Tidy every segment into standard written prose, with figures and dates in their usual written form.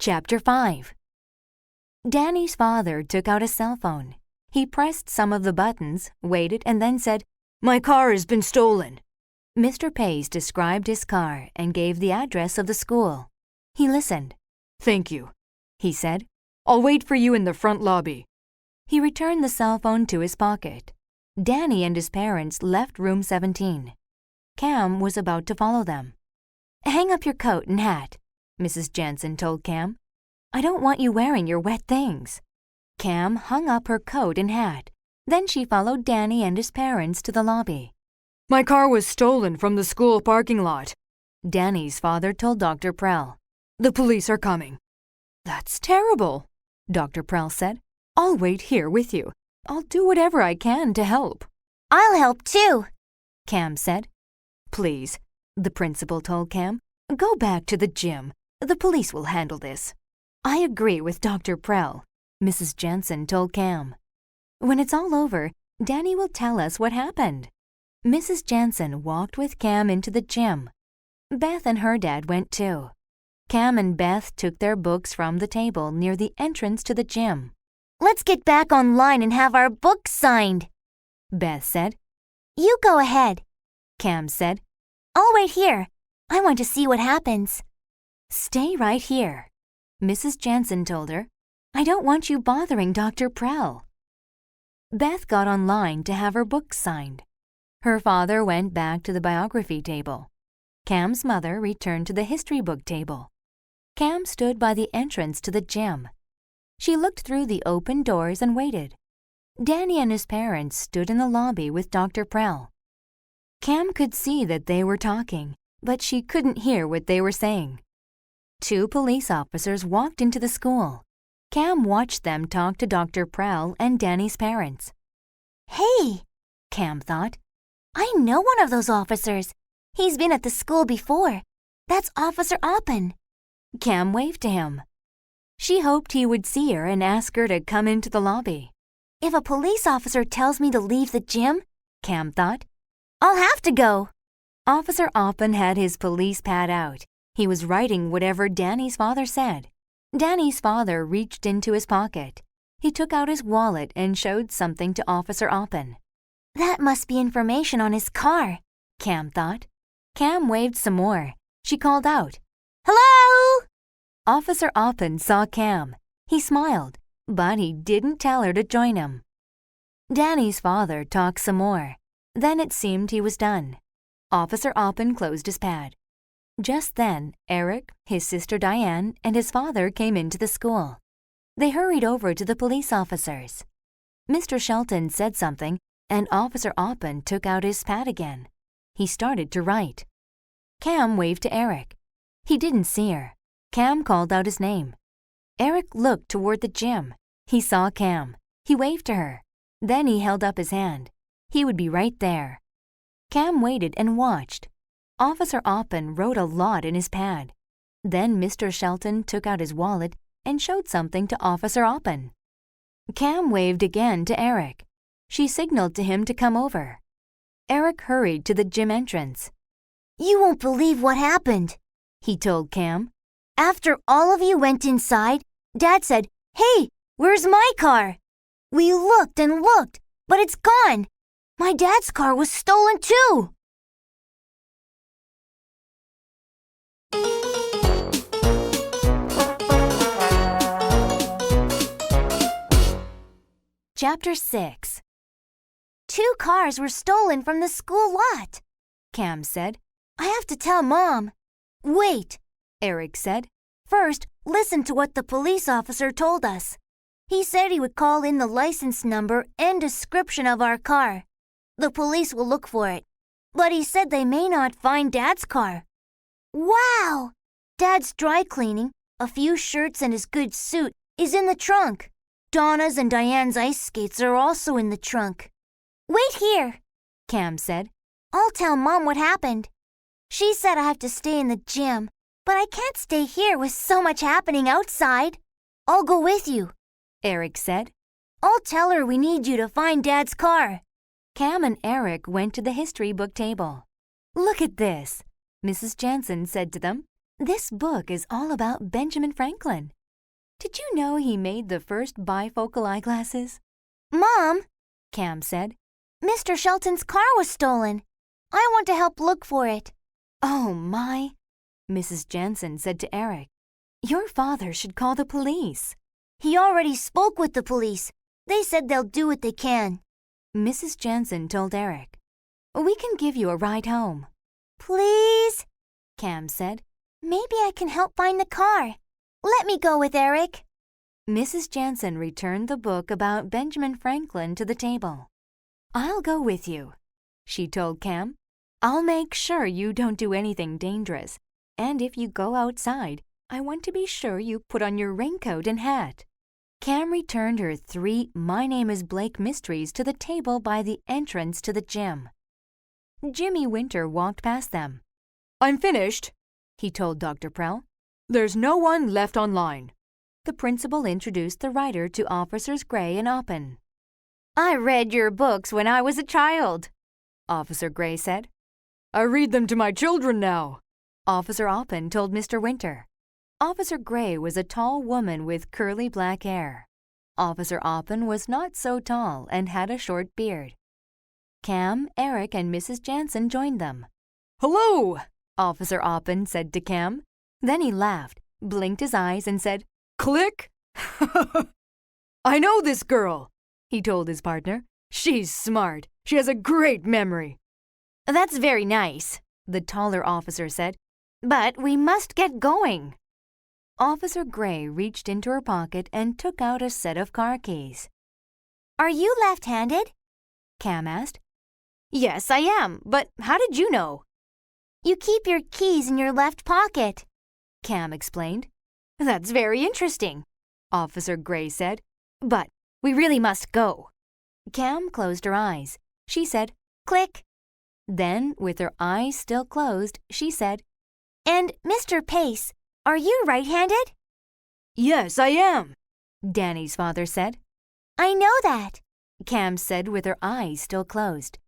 Chapter 5. Danny's father took out a cell phone. He pressed some of the buttons, waited, and then said, "My car has been stolen." Mr. Pace described his car and gave the address of the school. He listened. "Thank you," he said. "I'll wait for you in the front lobby." He returned the cell phone to his pocket. Danny and his parents left room 17. Cam was about to follow them. "Hang up your coat and hat," Mrs. Jansen told Cam. "I don't want you wearing your wet things." Cam hung up her coat and hat. Then she followed Danny and his parents to the lobby. "My car was stolen from the school parking lot," Danny's father told Dr. Prell. "The police are coming." "That's terrible," Dr. Prell said. "I'll wait here with you. I'll do whatever I can to help." "I'll help too," Cam said. "Please," the principal told Cam. "Go back to the gym. The police will handle this." "I agree with Dr. Prell," Mrs. Jansen told Cam. "When it's all over, Danny will tell us what happened." Mrs. Jansen walked with Cam into the gym. Beth and her dad went too. Cam and Beth took their books from the table near the entrance to the gym. "Let's get back online and have our books signed," Beth said. "You go ahead," Cam said. "I'll wait here. I want to see what happens." "Stay right here," Mrs. Jansen told her. "I don't want you bothering Dr. Prell." Beth got online to have her books signed. Her father went back to the biography table. Cam's mother returned to the history book table. Cam stood by the entrance to the gym. She looked through the open doors and waited. Danny and his parents stood in the lobby with Dr. Prell. Cam could see that they were talking, but she couldn't hear what they were saying. 2 police officers walked into the school. Cam watched them talk to Dr. Prell and Danny's parents. "Hey," Cam thought. "I know one of those officers. He's been at the school before. That's Officer Oppen." Cam waved to him. She hoped he would see her and ask her to come into the lobby. "If a police officer tells me to leave the gym," Cam thought, "I'll have to go." Officer Oppen had his police pad out. He was writing whatever Danny's father said. Danny's father reached into his pocket. He took out his wallet and showed something to Officer Oppen. "That must be information on his car," Cam thought. Cam waved some more. She called out, "Hello!" Officer Oppen saw Cam. He smiled, but he didn't tell her to join him. Danny's father talked some more. Then it seemed he was done. Officer Oppen closed his pad. Just then, Eric, his sister Diane, and his father came into the school. They hurried over to the police officers. Mr. Shelton said something, and Officer Oppen took out his pad again. He started to write. Cam waved to Eric. He didn't see her. Cam called out his name. Eric looked toward the gym. He saw Cam. He waved to her. Then he held up his hand. He would be right there. Cam waited and watched. Officer Oppen wrote a lot in his pad. Then Mr. Shelton took out his wallet and showed something to Officer Oppen. Cam waved again to Eric. She signaled to him to come over. Eric hurried to the gym entrance. "You won't believe what happened," he told Cam. "After all of you went inside, Dad said, 'Hey, where's my car?' We looked and looked, but it's gone. My dad's car was stolen too." Chapter 6. 2 cars were stolen from the school lot," Cam said. "I have to tell Mom." "Wait," Eric said. "First, listen to what the police officer told us. He said he would call in the license number and description of our car. The police will look for it. But he said they may not find Dad's car." "Wow! Dad's dry cleaning, a few shirts and his good suit is in the trunk. Donna's and Diane's ice skates are also in the trunk." "Wait here," Cam said. "I'll tell Mom what happened. She said I have to stay in the gym, but I can't stay here with so much happening outside." "I'll go with you," Eric said. "I'll tell her we need you to find Dad's car." Cam and Eric went to the history book table. "Look at this," Mrs. Jansen said to them. This book is all about Benjamin Franklin. Did you know he made the first bifocal eyeglasses? Mom, Cam said. Mr. Shelton's car was stolen. I want to help look for it. Oh, my, Mrs. Jansen said to Eric. Your father should call the police. He already spoke with the police. They said they'll do what they can. Mrs. Jansen told Eric. We can give you a ride home. Please? Cam said. Maybe I can help find the car. Let me go with Eric. Mrs. Jansen returned the book about Benjamin Franklin to the table. I'll go with you, she told Cam. I'll make sure you don't do anything dangerous. And if you go outside, I want to be sure you put on your raincoat and hat. Cam returned her 3 My Name is Blake mysteries to the table by the entrance to the gym. Jimmy Winter walked past them. I'm finished, he told Dr. Prell. There's no one left online. The principal introduced the writer to Officers Gray and Oppen. I read your books when I was a child, Officer Gray said. I read them to my children now, Officer Oppen told Mr. Winter. Officer Gray was a tall woman with curly black hair. Officer Oppen was not so tall and had a short beard. Cam, Eric, and Mrs. Jansen joined them. Hello, Officer Oppen said to Cam. Then he laughed, blinked his eyes, and said, Click! I know this girl, he told his partner. She's smart. She has a great memory. That's very nice, the taller officer said. But we must get going. Officer Gray reached into her pocket and took out a set of car keys. Are you left-handed? Cam asked. Yes, I am, but how did you know? You keep your keys in your left pocket, Cam explained. That's very interesting, Officer Gray said. But we really must go. Cam closed her eyes. She said, Click. Then, with her eyes still closed, she said, And Mr. Pace, are you right-handed? Yes, I am, Danny's father said. I know that, Cam said with her eyes still closed.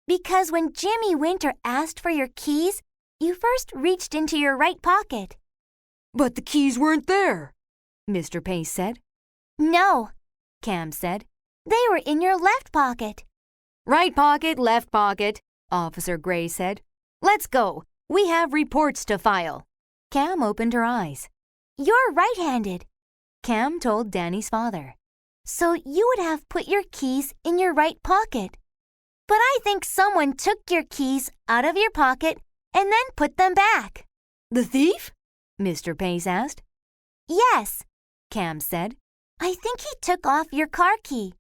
Because when Jimmy Winter asked for your keys, you first reached into your right pocket. But the keys weren't there, Mr. Pace said. No, Cam said. They were in your left pocket. Right pocket, left pocket, Officer Gray said. Let's go. We have reports to file. Cam opened her eyes. You're right-handed, Cam told Danny's father. So you would have put your keys in your right pocket. But I think someone took your keys out of your pocket and then put them back. The thief? Mr. Pace asked. Yes, Cam said. I think he took off your car key.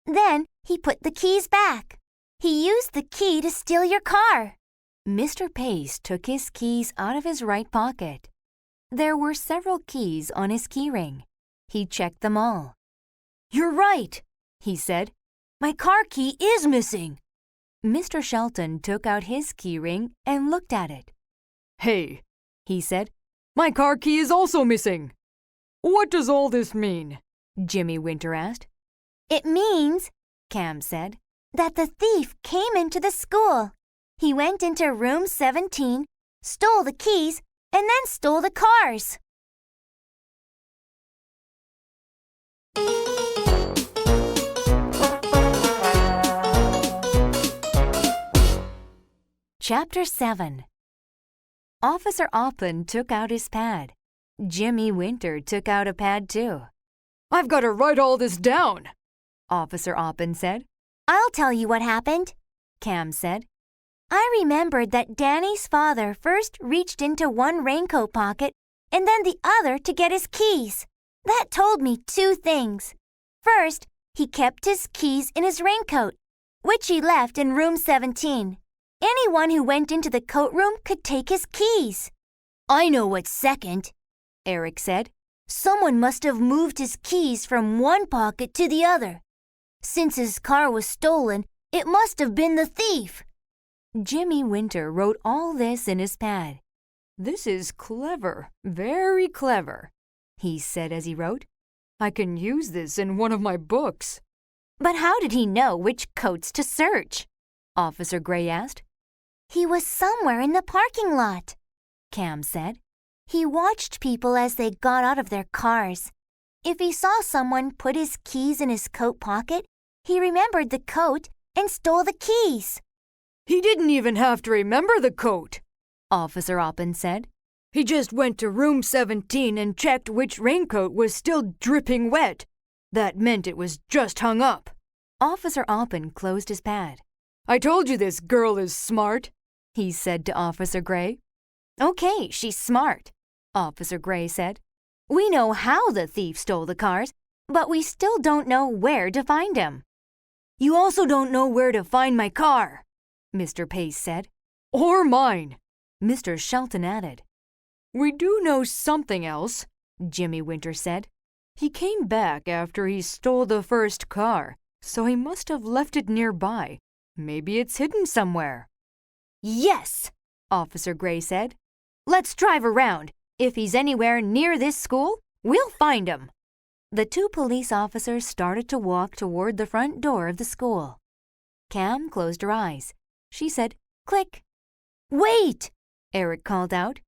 Then he put the keys back. He used the key to steal your car. Mr. Pace took his keys out of his right pocket. There were several keys on his keyring. He checked them all. You're right, he said. My car key is missing. Mr. Shelton took out his keyring and looked at it. Hey, he said, my car key is also missing. What does all this mean? Jimmy Winter asked. It means, Cam said, that the thief came into the school. He went into room 17, stole the keys, and then stole the cars. Chapter 7. Officer Oppen took out his pad. Jimmy Winter took out a pad too. I've got to write all this down, Officer Oppen said. I'll tell you what happened, Cam said. I remembered that Danny's father first reached into one raincoat pocket and then the other to get his keys. That told me 2 things. First, he kept his keys in his raincoat, which he left in room 17. Anyone who went into the coat room could take his keys. I know what's second, Eric said. Someone must have moved his keys from one pocket to the other. Since his car was stolen, it must have been the thief. Jimmy Winter wrote all this in his pad. This is clever, very clever, he said as he wrote. I can use this in one of my books. But how did he know which coats to search? Officer Gray asked. He was somewhere in the parking lot, Cam said. He watched people as they got out of their cars. If he saw someone put his keys in his coat pocket, he remembered the coat and stole the keys. He didn't even have to remember the coat, Officer Oppen said. He just went to room 17 and checked which raincoat was still dripping wet. That meant it was just hung up. Officer Oppen closed his pad. I told you this girl is smart, he said to Officer Gray. Okay, she's smart, Officer Gray said. We know how the thief stole the cars, but we still don't know where to find him. You also don't know where to find my car, Mr. Pace said. Or mine, Mr. Shelton added. We do know something else, Jimmy Winter said. He came back after he stole the first car, so he must have left it nearby. Maybe it's hidden somewhere. Yes, Officer Gray said. Let's drive around. If he's anywhere near this school, we'll find him. The two police officers started to walk toward the front door of the school. Cam closed her eyes. She said, "Click." Wait, Eric called out.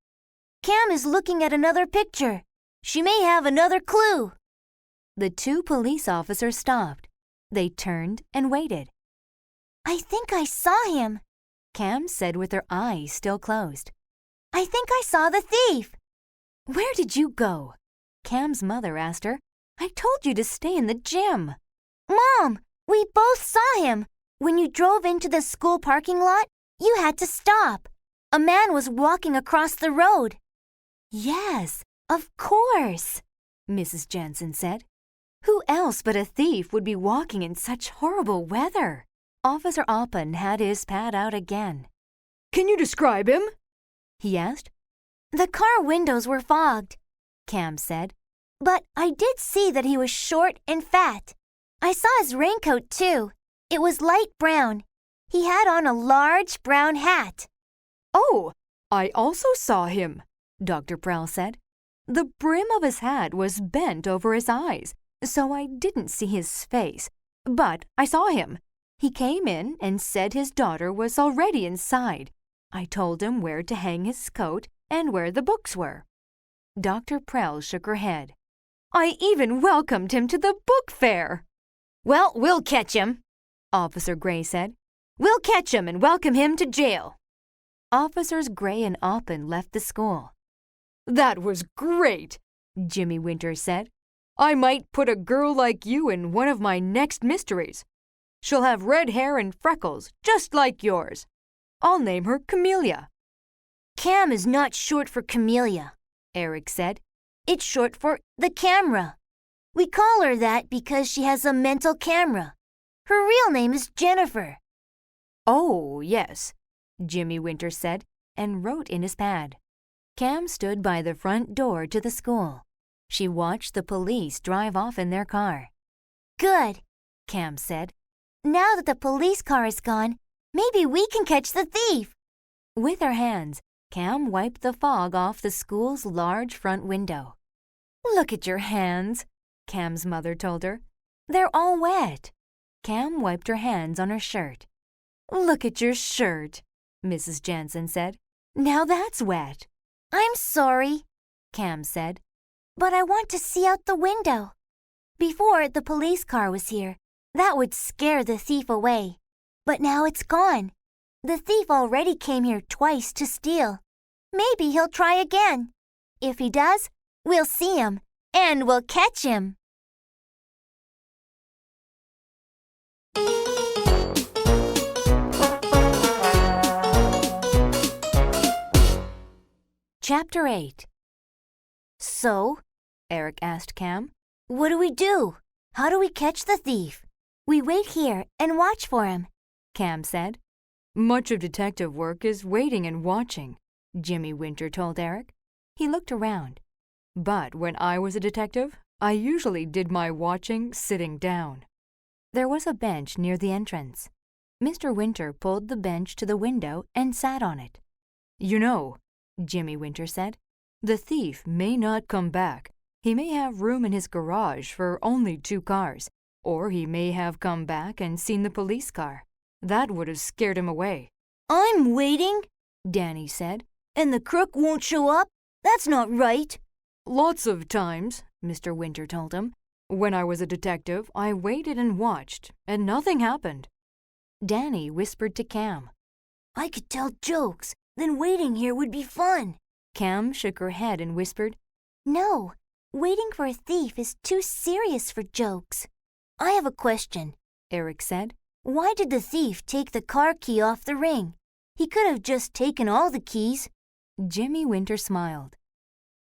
Cam is looking at another picture. She may have another clue. The two police officers stopped. They turned and waited. I think I saw him, Cam said with her eyes still closed. I think I saw the thief. Where did you go? Cam's mother asked her. I told you to stay in the gym. Mom, we both saw him. When you drove into the school parking lot, you had to stop. A man was walking across the road. Yes, of course, Mrs. Jansen said. Who else but a thief would be walking in such horrible weather? Officer Oppen had his pad out again. Can you describe him? He asked. The car windows were fogged, Cam said. But I did see that he was short and fat. I saw his raincoat, too. It was light brown. He had on a large brown hat. Oh, I also saw him, Dr. Prell said. The brim of his hat was bent over his eyes, so I didn't see his face. But I saw him. He came in and said his daughter was already inside. I told him where to hang his coat and where the books were. Dr. Prell shook her head. I even welcomed him to the book fair. Well, we'll catch him, Officer Gray said. We'll catch him and welcome him to jail. Officers Gray and Oppen left the school. That was great, Jimmy Winters said. I might put a girl like you in one of my next mysteries. She'll have red hair and freckles, just like yours. I'll name her Camellia. Cam is not short for Camellia, Eric said. It's short for the camera. We call her that because she has a mental camera. Her real name is Jennifer. Oh, yes, Jimmy Winters said, and wrote in his pad. Cam stood by the front door to the school. She watched the police drive off in their car. Good, Cam said. Now that the police car is gone, maybe we can catch the thief. With her hands, Cam wiped the fog off the school's large front window. Look at your hands, Cam's mother told her. They're all wet. Cam wiped her hands on her shirt. Look at your shirt, Mrs. Jansen said. Now that's wet. I'm sorry, Cam said. But I want to see out the window. Before the police car was here, that would scare the thief away. But now it's gone. The thief already came here twice to steal. Maybe he'll try again. If he does, we'll see him, and we'll catch him. Chapter 8. So, Eric asked Cam, what do we do? How do we catch the thief? We wait here and watch for him, Cam said. Much of detective work is waiting and watching, Jimmy Winter told Eric. He looked around. But when I was a detective, I usually did my watching sitting down. There was a bench near the entrance. Mr. Winter pulled the bench to the window and sat on it. You know, Jimmy Winter said, the thief may not come back. He may have room in his garage for only 2 cars, or he may have come back and seen the police car. That would have scared him away. I'm waiting, Danny said. and the crook won't show up? That's not right. Lots of times, Mr. Winter told him. When I was a detective, I waited and watched, and nothing happened. Danny whispered to Cam. I could tell jokes. Then waiting here would be fun. Cam shook her head and whispered, No, waiting for a thief is too serious for jokes. I have a question, Eric said. Why did the thief take the car key off the ring? He could have just taken all the keys. Jimmy Winter smiled.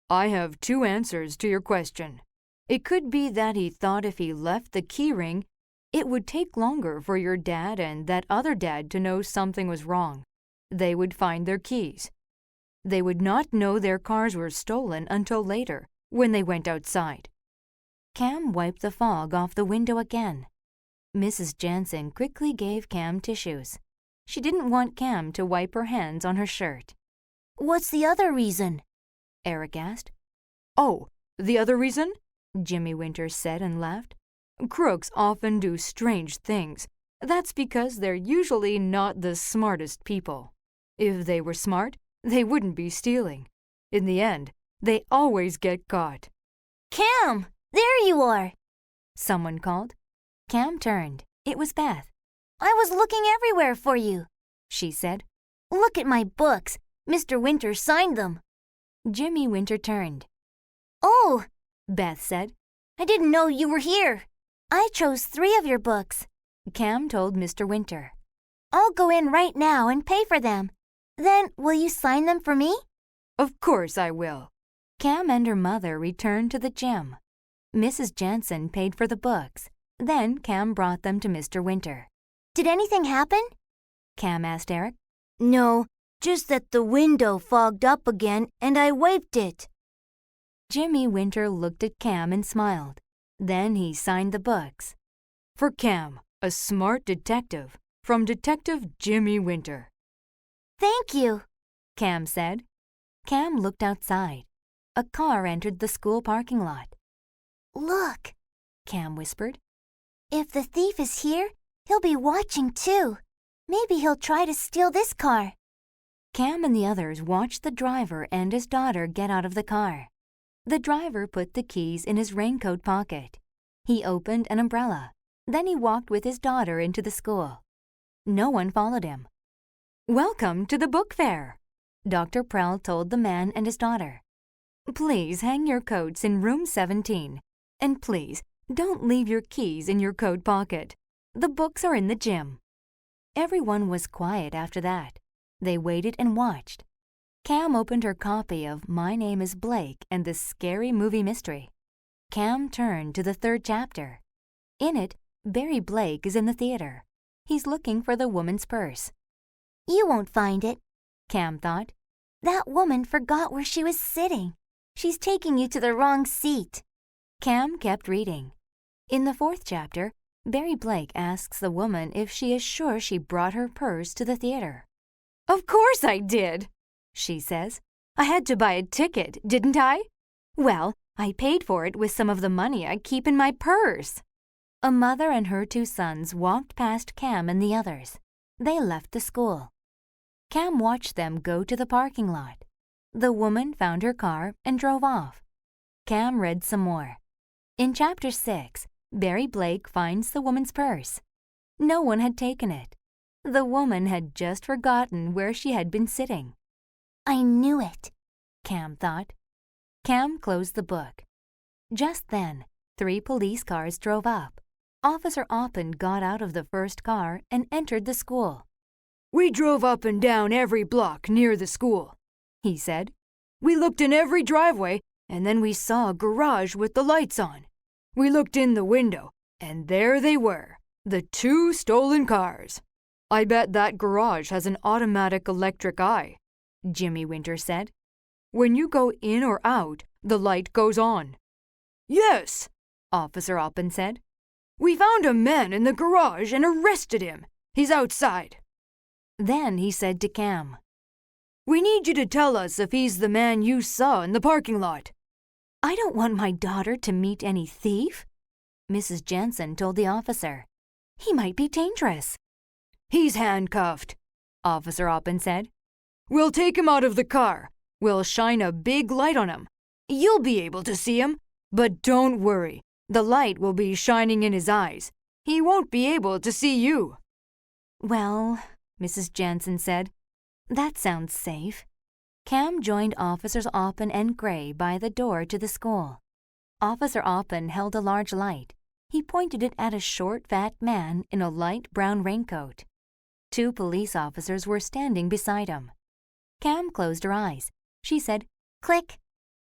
I have 2 answers to your question. It could be that he thought if he left the key ring, it would take longer for your dad and that other dad to know something was wrong. They would find their keys. They would not know their cars were stolen until later, when they went outside. Cam wiped the fog off the window again. Mrs. Jansen quickly gave Cam tissues. She didn't want Cam to wipe her hands on her shirt. What's the other reason? Eric asked. Oh, the other reason? Jimmy Winter said and laughed. Crooks often do strange things. That's because they're usually not the smartest people. If they were smart, they wouldn't be stealing. In the end, they always get caught. Cam, there you are. Someone called. Cam turned. It was Beth. I was looking everywhere for you, she said. Look at my books. Mr. Winter signed them. Jimmy Winter turned. Oh, Beth said. I didn't know you were here. I chose 3 of your books. Cam told Mr. Winter. I'll go in right now and pay for them. Then will you sign them for me? Of course I will. Cam and her mother returned to the gym. Mrs. Jansen paid for the books. Then Cam brought them to Mr. Winter. Did anything happen? Cam asked Eric. No, just that the window fogged up again and I wiped it. Jimmy Winter looked at Cam and smiled. Then he signed the books. For Cam, a smart detective, from Detective Jimmy Winter. Thank you, Cam said. Cam looked outside. A car entered the school parking lot. Look, Cam whispered. If the thief is here, he'll be watching too. Maybe he'll try to steal this car. Cam and the others watched the driver and his daughter get out of the car. The driver put the keys in his raincoat pocket. He opened an umbrella. Then he walked with his daughter into the school. No one followed him. Welcome to the book fair, Dr. Prell told the man and his daughter. Please hang your coats in room 17. And please, don't leave your keys in your coat pocket. The books are in the gym. Everyone was quiet after that. They waited and watched. Cam opened her copy of My Name is Blake and the Scary Movie Mystery. Cam turned to the 3rd chapter. In it, Barry Blake is in the theater. He's looking for the woman's purse. You won't find it, Cam thought. That woman forgot where she was sitting. She's taking you to the wrong seat. Cam kept reading. In the 4th chapter, Barry Blake asks the woman if she is sure she brought her purse to the theater. Of course I did, she says. I had to buy a ticket, didn't I? Well, I paid for it with some of the money I keep in my purse. A mother and her 2 sons walked past Cam and the others. They left the school. Cam watched them go to the parking lot. The woman found her car and drove off. Cam read some more. In chapter 6, Barry Blake finds the woman's purse. No one had taken it. The woman had just forgotten where she had been sitting. I knew it, Cam thought. Cam closed the book. Just then, 3 police cars drove up. Officer Oppen got out of the first car and entered the school. We drove up and down every block near the school, he said. We looked in every driveway, and then we saw a garage with the lights on. We looked in the window, and there they were, the 2 stolen cars. I bet that garage has an automatic electric eye, Jimmy Winter said. When you go in or out, the light goes on. Yes, Officer Oppen said. We found a man in the garage and arrested him. He's outside. Then he said to Cam, We need you to tell us if he's the man you saw in the parking lot. I don't want my daughter to meet any thief, Mrs. Jansen told the officer. He might be dangerous. He's handcuffed, Officer Oppen said. We'll take him out of the car. We'll shine a big light on him. You'll be able to see him, but don't worry. The light will be shining in his eyes. He won't be able to see you." Well, Mrs. Jansen said, that sounds safe. Cam joined Officers Oppen and Gray by the door to the school. Officer Oppen held a large light. He pointed it at a short, fat man in a light brown raincoat. 2 police officers were standing beside him. Cam closed her eyes. She said, "Click."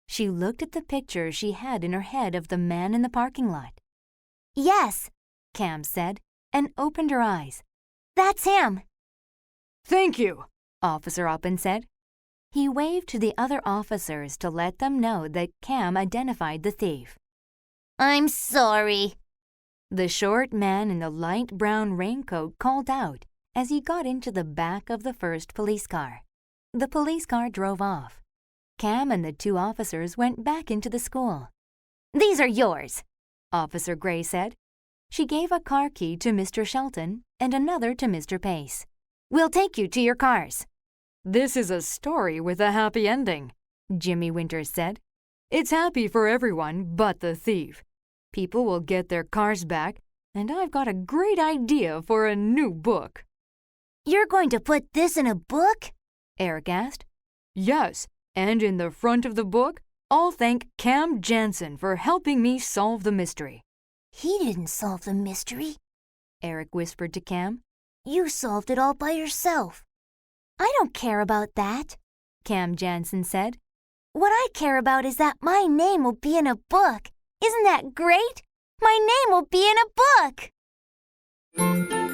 She looked at the picture she had in her head of the man in the parking lot. Yes, Cam said, and opened her eyes. that's him. "Thank you," Officer Oppen said. He waved to the other officers to let them know that Cam identified the thief. I'm sorry. The short man in the light brown raincoat called out as he got into the back of the first police car. The police car drove off. Cam and the 2 officers went back into the school. These are yours. Officer Gray said. She gave a car key to Mr. Shelton and another to Mr. Pace. "We'll take you to your cars." "This is a story with a happy ending," Jimmy Winters said. "It's happy for everyone but the thief. People will get their cars back, and I've got a great idea for a new book." You're going to put this in a book? Eric asked. "Yes, and in the front of the book, I'll thank Cam Jansen for helping me solve the mystery." He didn't solve the mystery. Eric whispered to Cam. You solved it all by yourself. I don't care about that, Cam Jansen said. What I care about is that my name will be in a book. Isn't that great? My name will be in a book!